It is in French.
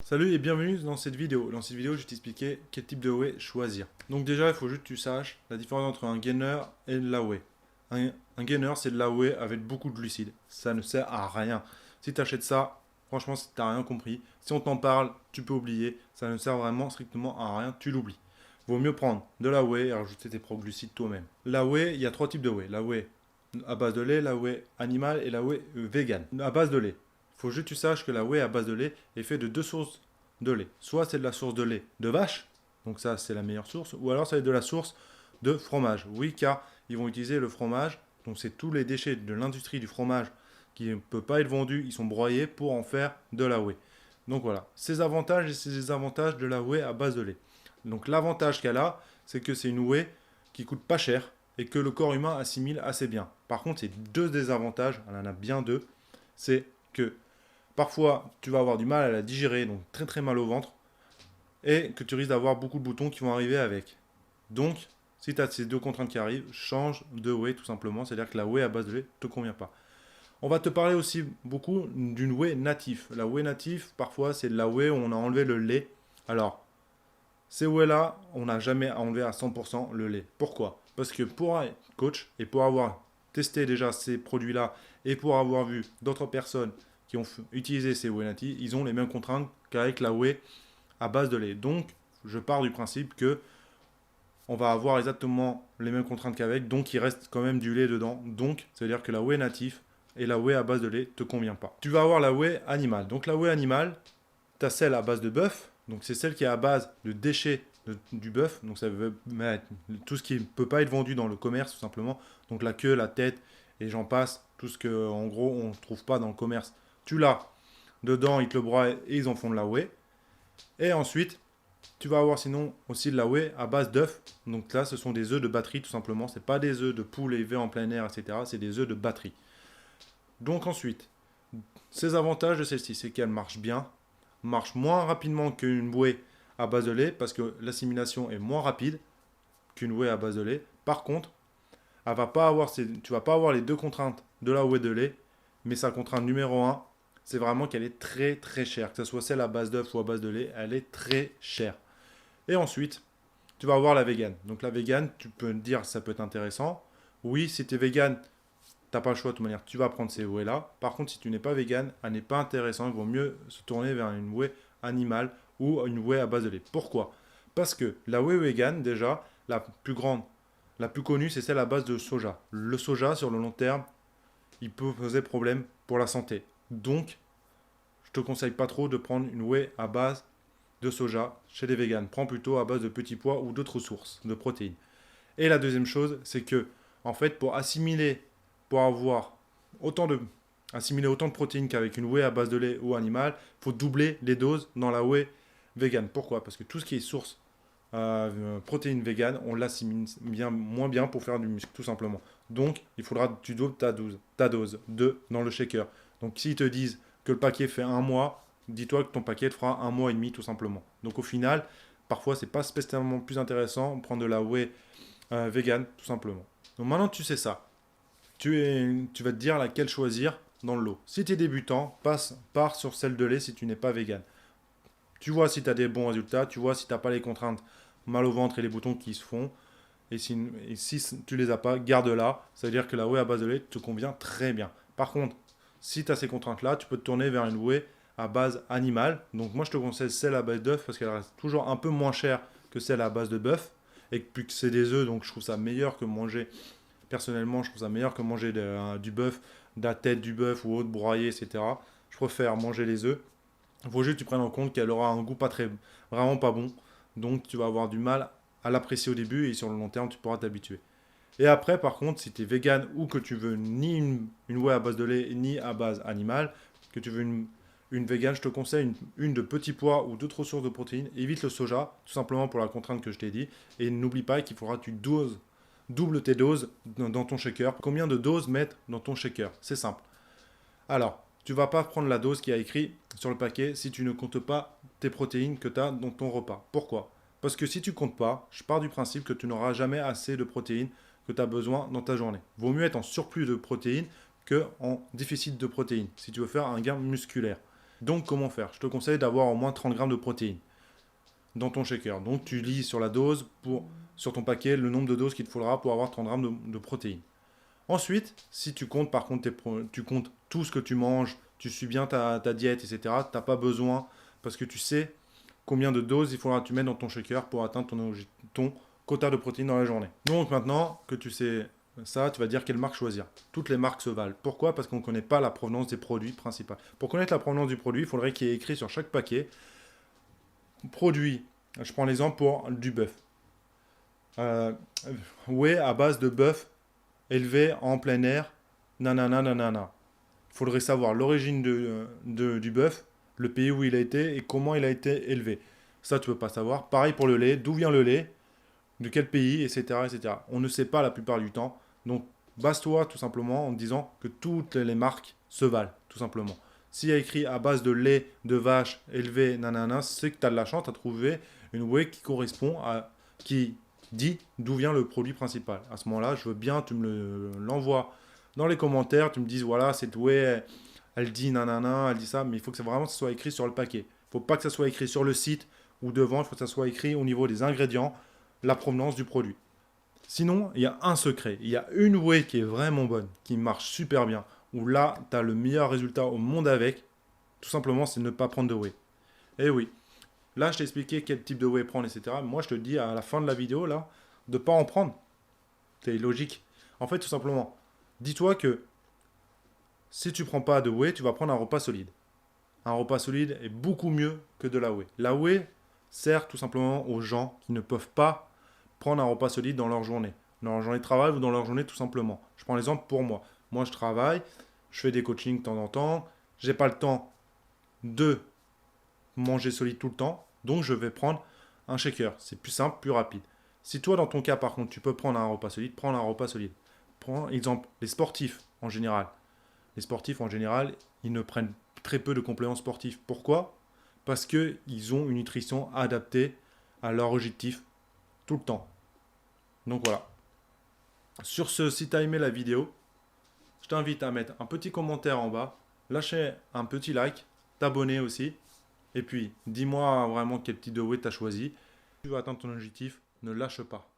Salut et bienvenue dans cette vidéo. Dans cette vidéo, je vais t'expliquer quel type de whey choisir. Donc déjà, il faut juste que tu saches la différence entre un gainer et de la whey. Un gainer, c'est de la whey avec beaucoup de glucides. Ça ne sert à rien. Si tu achètes ça, franchement, tu n'as rien compris. Si on t'en parle, tu peux oublier. Ça ne sert vraiment strictement à rien, tu l'oublies. Vaut mieux prendre de la whey et rajouter tes propres glucides toi-même. La whey, il y a trois types de whey. La whey à base de lait, la whey animale et la whey vegan. À base de lait. Il faut juste que tu saches que la whey à base de lait est faite de deux sources de lait. Soit c'est de la source de lait de vache, donc ça c'est la meilleure source, ou alors ça va être de la source de fromage. Oui, car ils vont utiliser le fromage, donc c'est tous les déchets de l'industrie du fromage qui ne peut pas être vendu, ils sont broyés pour en faire de la whey. Donc voilà, ces avantages et ces désavantages de la whey à base de lait. Donc l'avantage qu'elle a, c'est que c'est une whey qui coûte pas cher et que le corps humain assimile assez bien. Par contre, c'est deux désavantages, elle en a bien deux, c'est que parfois tu vas avoir du mal à la digérer, donc très très mal au ventre, et que tu risques d'avoir beaucoup de boutons qui vont arriver avec. Donc, si tu as ces deux contraintes qui arrivent, change de whey tout simplement, c'est-à-dire que la whey à base de lait ne te convient pas. On va te parler aussi beaucoup d'une whey natif. La whey natif, parfois, c'est de la whey où on a enlevé le lait. Alors, ces whey-là, on n'a jamais enlevé à 100% le lait. Pourquoi? Parce que pour un coach et pour avoir testé déjà ces produits-là et pour avoir vu d'autres personnes qui ont utilisé ces whey natifs, ils ont les mêmes contraintes qu'avec la whey à base de lait. Donc, je pars du principe que on va avoir exactement les mêmes contraintes qu'avec, donc il reste quand même du lait dedans. Donc, ça veut dire que la whey natif et la whey à base de lait te convient pas. Tu vas avoir la whey animale. Donc la whey animale, tu as celle à base de bœuf, donc c'est celle qui est à base de déchets du bœuf, donc ça veut mettre tout ce qui ne peut pas être vendu dans le commerce tout simplement, donc la queue, la tête et j'en passe, tout ce que en gros on ne trouve pas dans le commerce. Tu l'as, dedans ils te le broient et ils en font de la whey. Et ensuite, tu vas avoir sinon aussi de la whey à base d'œufs. Donc là, ce sont des œufs de batterie tout simplement. Ce n'est pas des œufs de poule élevés en plein air, etc. C'est des œufs de batterie. Donc ensuite, ces avantages de celle-ci, c'est qu'elle marche bien, marche moins rapidement qu'une whey à base de lait parce que l'assimilation est moins rapide qu'une whey à base de lait. Par contre, tu ne vas pas avoir les deux contraintes de la whey de lait, mais sa contrainte numéro un, c'est vraiment qu'elle est très très chère. Que ce soit celle à base d'œuf ou à base de lait, elle est très chère. Et ensuite, tu vas avoir la vegan. Donc la vegan, tu peux te dire ça peut être intéressant. Oui, si tu es vegan, tu n'as pas le choix de toute manière, tu vas prendre ces whey là. Par contre, si tu n'es pas vegan, elle n'est pas intéressante. Il vaut mieux se tourner vers une whey animale ou une whey à base de lait. Pourquoi? Parce que la whey vegan, déjà, la plus grande, la plus connue, c'est celle à base de soja. Le soja, sur le long terme, il peut poser problème pour la santé. Donc, je te conseille pas trop de prendre une whey à base de soja chez les véganes. Prends plutôt à base de petits pois ou d'autres sources de protéines. Et la deuxième chose, c'est que, en fait, pour avoir autant de, assimiler autant de protéines qu'avec une whey à base de lait ou animal, il faut doubler les doses dans la whey végane. Pourquoi? Parce que tout ce qui est source protéines véganes, on l'assimile bien, moins bien pour faire du muscle, tout simplement. Donc, il faudra que tu doubles ta dose de dans le shaker. Donc, s'ils te disent que le paquet fait un mois, dis-toi que ton paquet te fera un mois et demi, tout simplement. Donc, au final, parfois, c'est pas spécialement plus intéressant de prendre de la whey vegan, tout simplement. Donc, maintenant, tu sais ça. Tu vas te dire laquelle choisir dans le lot. Si tu es débutant, pars sur celle de lait si tu n'es pas vegan. Tu vois si tu as des bons résultats, tu vois si tu n'as pas les contraintes mal au ventre et les boutons qui se font. Et si tu les as pas, garde-la. Ça veut dire que la whey à base de lait te convient très bien. Par contre, si tu as ces contraintes-là, tu peux te tourner vers une whey à base animale. Donc moi, je te conseille celle à base d'œuf parce qu'elle reste toujours un peu moins chère que celle à base de bœuf. Et puis que c'est des œufs, donc je trouve ça meilleur que manger. Personnellement, je trouve ça meilleur que manger du bœuf, de la tête du bœuf ou autre broyé, etc. Je préfère manger les œufs. Il faut juste que tu prennes en compte qu'elle aura un goût pas très, vraiment pas bon. Donc tu vas avoir du mal à l'apprécier au début et sur le long terme, tu pourras t'habituer. Et après, par contre, si tu es vegan ou que tu veux ni une whey à base de lait ni à base animale, que tu veux une vegan, je te conseille une de petits pois ou d'autres sources de protéines. Évite le soja, tout simplement pour la contrainte que je t'ai dit. Et n'oublie pas qu'il faudra que tu doubles tes doses dans ton shaker. Combien de doses mettre dans ton shaker? C'est simple. Alors, tu ne vas pas prendre la dose qui a écrit sur le paquet si tu ne comptes pas tes protéines que tu as dans ton repas. Pourquoi? Parce que si tu ne comptes pas, je pars du principe que tu n'auras jamais assez de protéines que tu as besoin dans ta journée. Vaut mieux être en surplus de protéines qu'en déficit de protéines si tu veux faire un gain musculaire. Donc comment faire? Je te conseille d'avoir au moins 30 grammes de protéines dans ton shaker. Donc tu lis sur la dose, sur ton paquet, le nombre de doses qu'il te faudra pour avoir 30 grammes de protéines. Ensuite, si tu comptes par contre tu comptes tout ce que tu manges, tu suis bien ta diète, etc., tu n'as pas besoin, parce que tu sais combien de doses il faudra que tu mettes dans ton shaker pour atteindre ton quota de protéines dans la journée. Donc maintenant que tu sais ça, tu vas dire quelle marque choisir. Toutes les marques se valent. Pourquoi? Parce qu'on ne connaît pas la provenance des produits principaux. Pour connaître la provenance du produit, il faudrait qu'il y ait écrit sur chaque paquet produit. Je prends l'exemple pour du bœuf. Whey à base de bœuf élevé en plein air, nanana, nanana. Il faudrait savoir l'origine du bœuf, le pays où il a été et comment il a été élevé. Ça, tu ne peux pas savoir. Pareil pour le lait, d'où vient le lait, de quel pays, etc., etc. On ne sait pas la plupart du temps. Donc, base-toi tout simplement en disant que toutes les marques se valent, tout simplement. S'il y a écrit à base de lait de vache élevé, nanana, c'est que tu as de la chance à trouver une whey qui correspond qui dit d'où vient le produit principal. À ce moment-là, je veux bien, tu me l'envoies dans les commentaires, tu me dises, voilà, cette whey, elle dit nanana, elle dit ça, mais il faut que ça vraiment ça soit écrit sur le paquet. Il ne faut pas que ça soit écrit sur le site ou devant, il faut que ça soit écrit au niveau des ingrédients, la provenance du produit. Sinon, il y a un secret. Il y a une whey qui est vraiment bonne, qui marche super bien, où là, tu as le meilleur résultat au monde avec. Tout simplement, c'est ne pas prendre de whey. Et oui, là, je t'ai expliqué quel type de whey prendre, etc. Moi, je te dis à la fin de la vidéo, là, de ne pas en prendre. C'est logique. En fait, tout simplement, dis-toi que si tu prends pas de whey, tu vas prendre un repas solide. Un repas solide est beaucoup mieux que de la whey. La whey sert tout simplement aux gens qui ne peuvent pas prendre un repas solide dans leur journée. Dans leur journée de travail ou dans leur journée tout simplement. Je prends l'exemple pour moi. Moi, je travaille, je fais des coachings de temps en temps. J'ai pas le temps de manger solide tout le temps. Donc, je vais prendre un shaker. C'est plus simple, plus rapide. Si toi, dans ton cas, par contre, tu peux prendre un repas solide, prends un repas solide. Prends exemple, les sportifs en général. Les sportifs en général, ils ne prennent très peu de compléments sportifs. Pourquoi? Parce qu'ils ont une nutrition adaptée à leur objectif tout le temps. Donc voilà. Sur ce, si tu as aimé la vidéo, je t'invite à mettre un petit commentaire en bas, lâcher un petit like, t'abonner aussi, et puis dis-moi vraiment quel type de whey tu as choisi. Si tu veux atteindre ton objectif, ne lâche pas.